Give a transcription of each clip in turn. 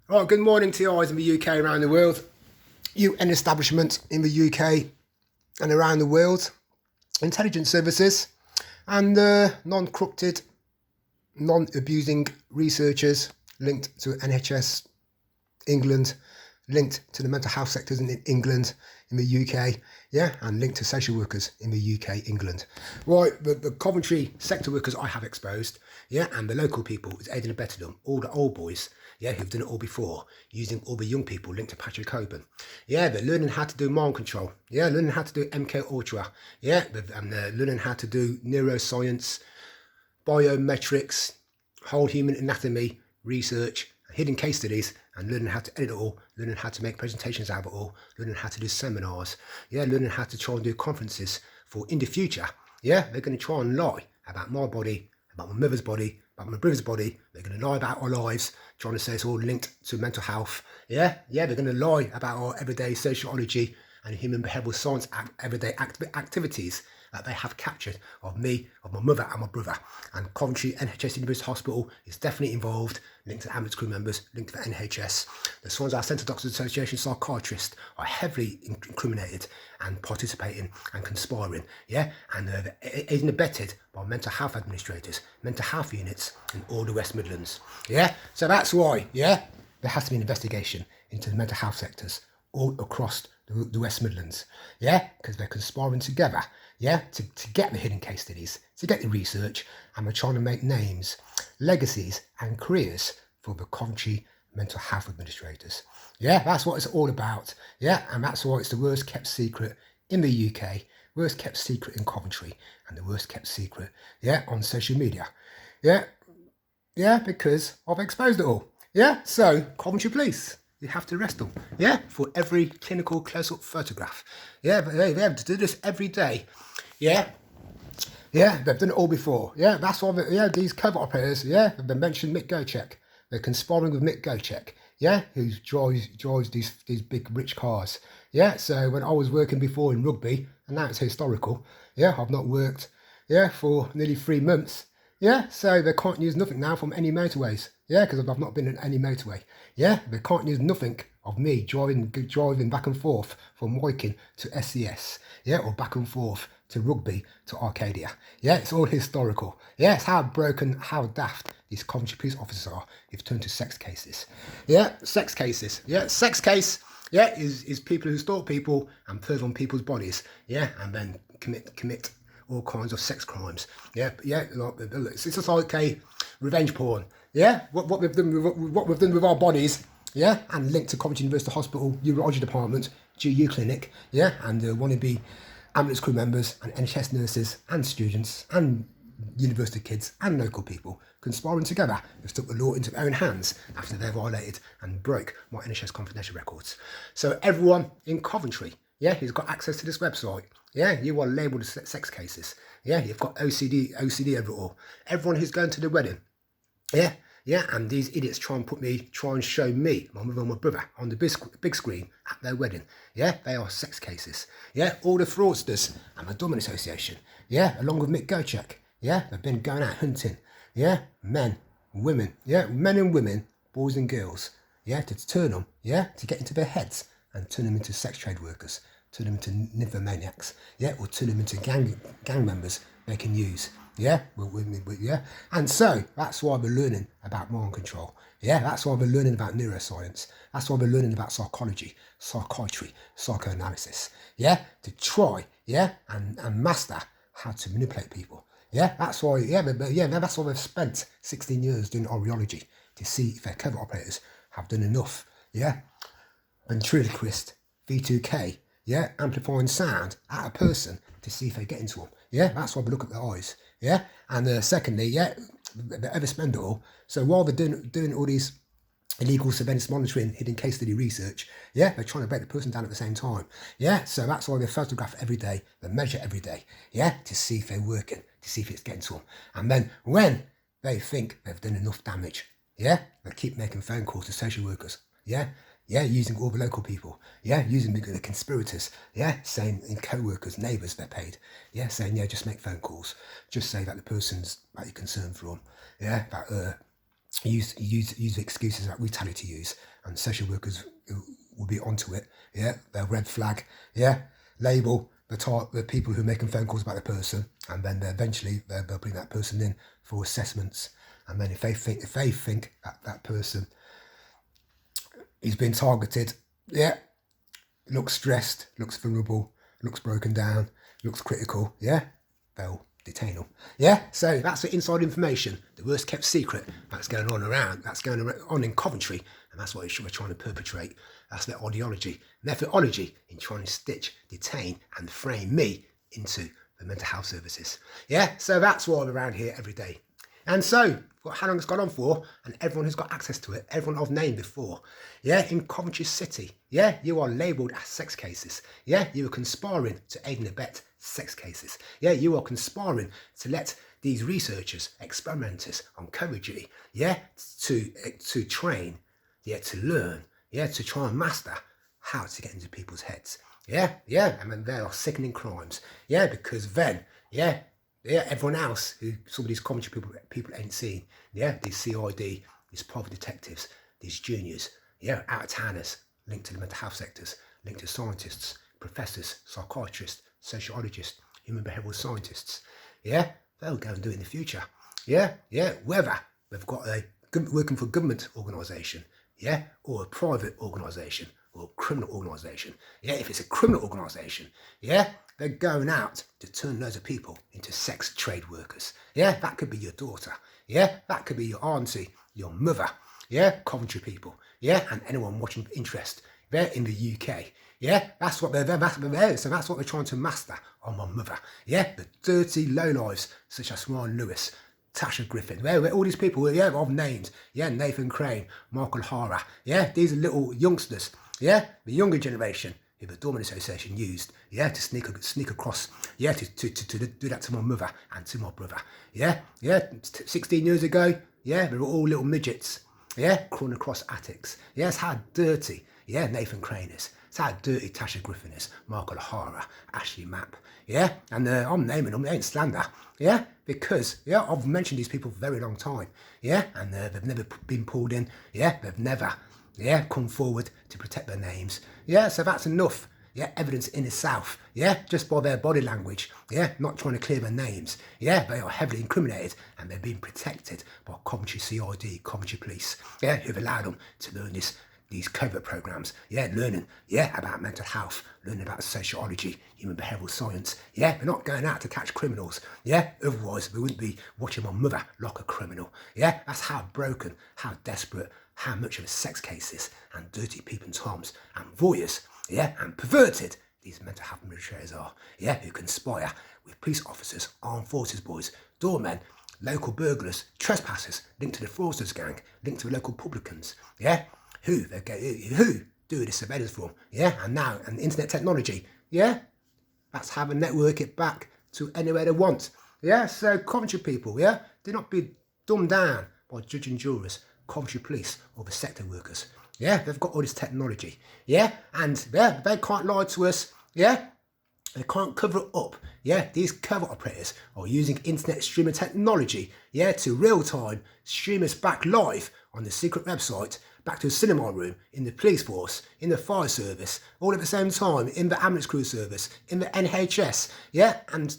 Right, good morning to you guys in the UK, around the world, UN establishment in the UK and around the world, intelligence services and non-corrupted, non-abusing researchers linked to NHS England, linked to the mental health sectors in England, in the UK, and linked to social workers in the UK, England. Right, the Coventry sector workers I have exposed, and the local people is aiding and abetting them, all the old boys, who've done it all before, using all the young people linked to Patrick Coburn. They're learning how to do mind control, learning how to do MK Ultra, and they're learning how to do neuroscience, biometrics, whole human anatomy, research, hidden case studies, and learning how to edit it all, learning how to make presentations out of it all, learning how to do seminars, learning how to try and do conferences for in the future. They're going to try and lie about my body, about my mother's body, about my brother's body. They're going to lie about our lives, trying to say it's all linked to mental health. They're going to lie about our everyday sociology and human behavioural science everyday activities that they have captured of me, of my mother and my brother. And Coventry NHS University Hospital is definitely involved, linked to ambulance crew members, linked to the NHS. The Swansea Centre Doctors Association psychiatrists are heavily incriminated and participating and conspiring, and they're aided and abetted by mental health administrators, mental health units in all the West Midlands. So that's why, there has to be an investigation into the mental health sectors all across the West Midlands, because they're conspiring together, to get the hidden case studies, to get the research, and we're trying to make names, legacies, and careers for the Coventry mental health administrators. That's what it's all about, and that's why it's the worst kept secret in the UK, worst kept secret in Coventry, and the worst kept secret, on social media, because I've exposed it all, so Coventry Police, you have to arrest them, for every clinical close-up photograph. But they have to do this every day. They've done it all before. That's why these covert operators, they mentioned Mick Gocheck. They're conspiring with Mick Gocheck, who drives these big rich cars. So when I was working before in rugby, and now it's historical, I've not worked, for nearly 3 months. So they can't use nothing now from any motorways. Because I've not been in any motorway. They can't use nothing of me driving back and forth from Woking to SCS. Or back and forth to Rugby to Arcadia. It's all historical. It's how broken, how daft these Coventry police officers are. They've turned to sex cases. Sex cases. Sex case. Is people who stalk people and perv on people's bodies. And then commit all kinds of sex crimes. It's just like a revenge porn. What we've done with our bodies, and linked to Coventry University Hospital Urology Department, GU Clinic, and wannabe ambulance crew members and NHS nurses and students and university kids and local people conspiring together. They've took the law into their own hands after they violated and broke my NHS confidential records. So everyone in Coventry, who's got access to this website, you are labelled as sex cases. You've got OCD over it all. Everyone who's going to the wedding, and these idiots try and show me, my mother and my brother, on the big screen at their wedding. They are sex cases. All the fraudsters and the Dominant Association. Along with Mick Gocheck. They've been going out hunting. Men, women. Men and women, boys and girls. To turn them. To get into their heads and turn them into sex trade workers. Turn them into nymphomaniacs. Or turn them into gang members they can use. And so that's why we're learning about mind control. That's why we're learning about neuroscience. That's why we're learning about psychology, psychiatry, psychoanalysis. To try, and master how to manipulate people. That's why, that's why we've spent 16 years doing Iridology to see if their covert operators have done enough. Ventriloquist, V2K, amplifying sound at a person to see if they get into them. That's why we look at their eyes. And secondly, they overspend it all. So while they're doing all these illegal surveillance monitoring, hidden case study research, they're trying to break the person down at the same time. So that's why they photograph every day, they measure every day, to see if they're working, to see if it's getting to them. And then when they think they've done enough damage, they keep making phone calls to social workers, using all the local people, using the conspirators, saying in co-workers, neighbours, they're paid, saying, just make phone calls, just say that the person's that you're concerned for them, about use excuses like we tell it to use, and social workers will be onto it. Yeah, they'll red flag. Yeah, label the people who are making phone calls about the person, and then eventually they'll bring that person in for assessments. And then if they think that person is being targeted, yeah, looks stressed, looks vulnerable, looks broken down, looks critical, yeah, they'll detain them. Yeah, so that's the inside information, the worst kept secret that's going on in Coventry, and that's what we're trying to perpetrate. That's their ideology, methodology in trying to stitch, detain, and frame me into the mental health services. Yeah, so that's why I'm around here every day. And so, how long it's gone on for, and everyone who's got access to it, everyone I've named before, yeah, in Coventry City, yeah, you are labelled as sex cases, yeah, you are conspiring to aid and abet sex cases, yeah, you are conspiring to let these researchers, experimenters on Coventry, yeah, to train, yeah, to learn, yeah, to try and master how to get into people's heads, yeah, and then there are sickening crimes, yeah, because then, yeah, everyone else who some of these Coventry people ain't seen, yeah, these CID, these private detectives, these juniors, yeah, out-of-towners linked to the mental health sectors, linked to scientists, professors, psychiatrists, sociologists, human behavioural scientists, yeah, they'll go and do it in the future, yeah, whether they've got working for a government organisation, yeah, or a private organisation, or a criminal organisation, yeah, if it's a criminal organisation, yeah, they're going out to turn loads of people into sex trade workers. Yeah, that could be your daughter. Yeah, that could be your auntie, your mother. Yeah, Coventry people. Yeah, and anyone watching interest. They're in the UK. Yeah, that's what they're so that's what they're trying to master on my mother. Yeah, the dirty lowlives such as Ryan Lewis, Tasha Griffin, where all these people, yeah, of names. Yeah, Nathan Crane, Michael Hara. Yeah, these are little youngsters. Yeah, the younger generation who the Dormant Association used, yeah, to sneak across, yeah, to do that to my mother and to my brother. Yeah, 16 years ago, yeah, they were all little midgets, yeah, crawling across attics. Yeah, that's how dirty, yeah, Nathan Crane is. It's how dirty Tasha Griffin is, Michael Hara, Ashley Mapp, yeah, and I'm naming them, they ain't slander, yeah, because, yeah, I've mentioned these people for a very long time, yeah, and they've never been pulled in, yeah, they've never, yeah, come forward to protect their names. Yeah, so that's enough, yeah, evidence in itself, yeah, just by their body language, yeah, not trying to clear their names, yeah, they are heavily incriminated and they're being protected by Coventry CID, Coventry Police, yeah, who've allowed them to learn these covert programs, yeah, learning, yeah, about mental health, learning about sociology, human behavioural science, yeah, they're not going out to catch criminals, yeah, otherwise we wouldn't be watching my mother like a criminal, yeah, that's how broken, how desperate, how much of a sex cases and dirty peeping toms and voyeurs, yeah, and perverted these mental health administrators are, yeah, who conspire with police officers, armed forces boys, doormen, local burglars, trespassers, linked to the fraudsters gang, linked to the local publicans, yeah, who do the surveillance for them, yeah, and now, and internet technology, yeah, that's how they network it back to anywhere they want, yeah, so Coventry people, yeah, do not be dumbed down by judge and jurors, Coventry Police or the sector workers. Yeah, they've got all this technology. Yeah, and yeah, they can't lie to us. Yeah, they can't cover it up. Yeah, these covert operators are using internet streaming technology. Yeah, to real time stream us back live on the secret website, back to a cinema room, in the police force, in the fire service, all at the same time, in the ambulance crew service, in the NHS. Yeah, and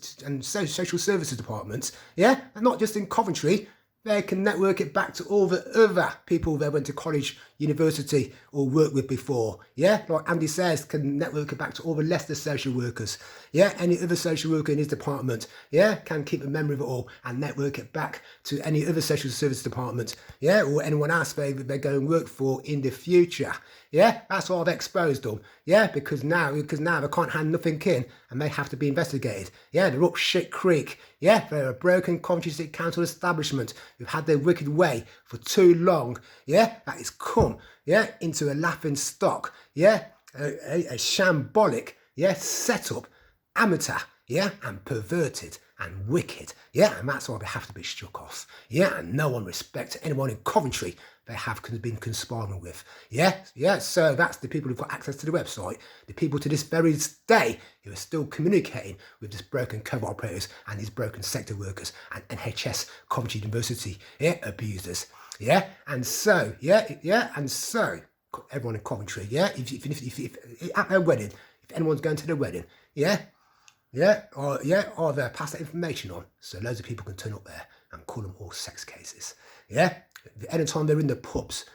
social services departments. Yeah, and not just in Coventry. They can network it back to all the other people they went to college, university or worked with before. Yeah, like Andy says, can network it back to all the Leicester social workers. Yeah, any other social worker in his department, yeah, can keep a memory of it all and network it back to any other social service department, yeah, or anyone else they go and work for in the future. Yeah, that's why I've exposed them. Yeah, because now they can't hand nothing in and they have to be investigated. Yeah, they're up shit creek. Yeah, they're a broken Coventry City Council establishment who've had their wicked way for too long. Yeah, that is come, yeah, into a laughing stock. Yeah, a shambolic, yeah, setup, amateur, yeah, and perverted and wicked. Yeah, and that's why they have to be struck off. Yeah, and no one respects anyone in Coventry they have been conspiring with. Yeah, so that's the people who've got access to the website, the people to this very day who are still communicating with this broken covert operators and these broken sector workers and NHS Coventry University abusers. Yeah, and so, and so, everyone in Coventry, if at their wedding, if anyone's going to the wedding, or they pass that information on so loads of people can turn up there and call them all sex cases. Anytime they're in the pubs,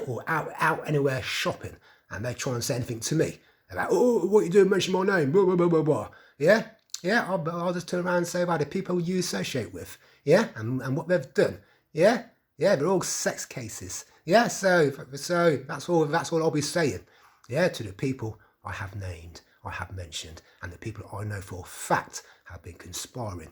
or out anywhere shopping, and they try and say anything to me about, oh, what you doing, mention my name, blah, blah, blah, blah, blah. I'll just turn around and say about the people you associate with, and what they've done, they're all sex cases, so that's all I'll be saying, to the people I have named, I have mentioned, and the people I know for a fact have been conspiring,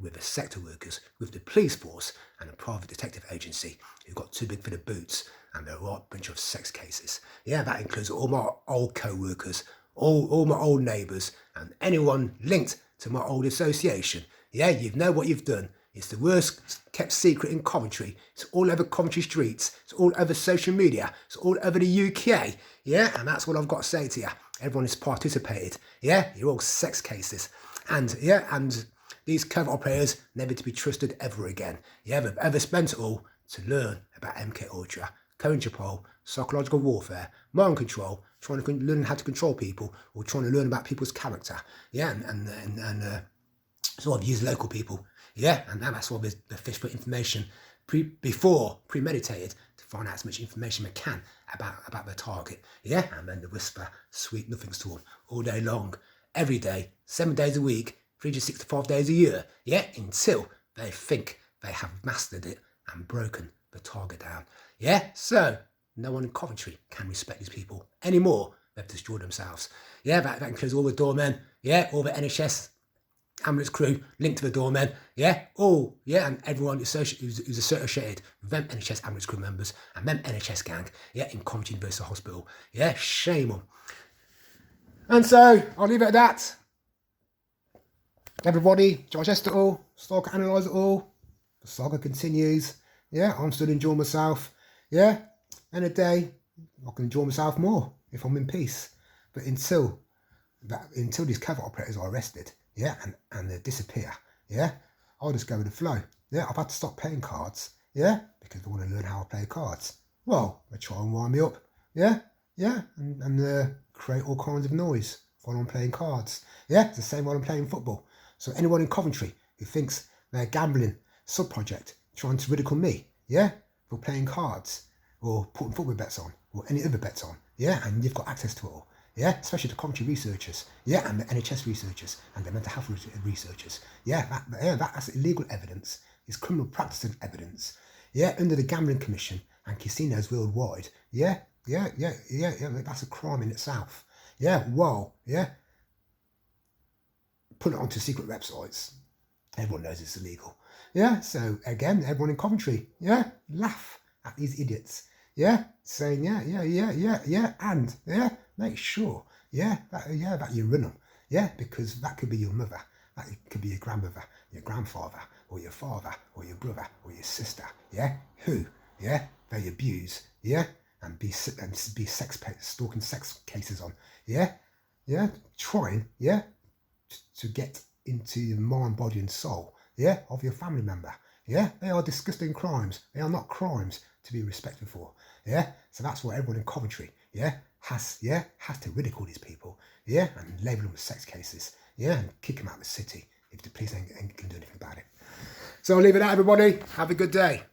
with the sector workers, with the police force, and a private detective agency who got too big for the boots, and they're a right bunch of sex cases. That includes all my old co-workers, all my old neighbours, and anyone linked to my old association. You know what you've done. It's the worst kept secret in Coventry. It's all over Coventry streets. It's all over social media. It's all over the UK. And that's what I've got to say to you. Everyone has participated. You're all sex cases. And these covert operators never to be trusted ever again. They've ever spent it all to learn about MK Ultra, Control, psychological warfare, mind control, trying to learn how to control people, or trying to learn about people's character. And sort of use local people. And that's why the fish put information premeditated to find out as much information they can about their target. And then they whisper sweet nothings to them all day long, every day, 7 days a week, 365 days a year. Until they think they have mastered it and broken the target down. So no one in Coventry can respect these people anymore. They've destroyed themselves. That includes all the doormen. All the NHS ambulance crew linked to the doormen, and everyone who's associated with them NHS ambulance crew members and them NHS gang, in Coventry University Hospital. Shame on. And so I'll leave it at that. Everybody, digest it all, start to analyse it all. The saga continues. I'm still enjoying myself. And a day I can enjoy myself more if I'm in peace. But until these covert operators are arrested, and they disappear, I'll just go with the flow. I've had to stop playing cards, because they want to learn how I play cards. Well, they try and wind me up, and create all kinds of noise while I'm playing cards. It's the same while I'm playing football. So anyone in Coventry who thinks they're gambling sub-project trying to ridicule me, for playing cards or putting football bets on or any other bets on, and you've got access to it all. Especially the Coventry researchers, and the NHS researchers, and the mental health researchers. That's illegal evidence. It's criminal practice and evidence. Under the Gambling Commission and casinos worldwide. That's a crime in itself. Put it onto secret websites. Everyone knows it's illegal. So again, everyone in Coventry, laugh at these idiots. Saying and make sure that you run them, because that could be your mother, that could be your grandmother, your grandfather, or your father, or your brother, or your sister, who they abuse, and be stalking sex cases on, trying to get into your mind, body, and soul, of your family member. They are disgusting crimes. They are not crimes to be respected for. So that's why everyone in Coventry, has to ridicule these people, and label them as sex cases, and kick them out of the city if the police ain't can do anything about it. So I'll leave it at, everybody. Have a good day.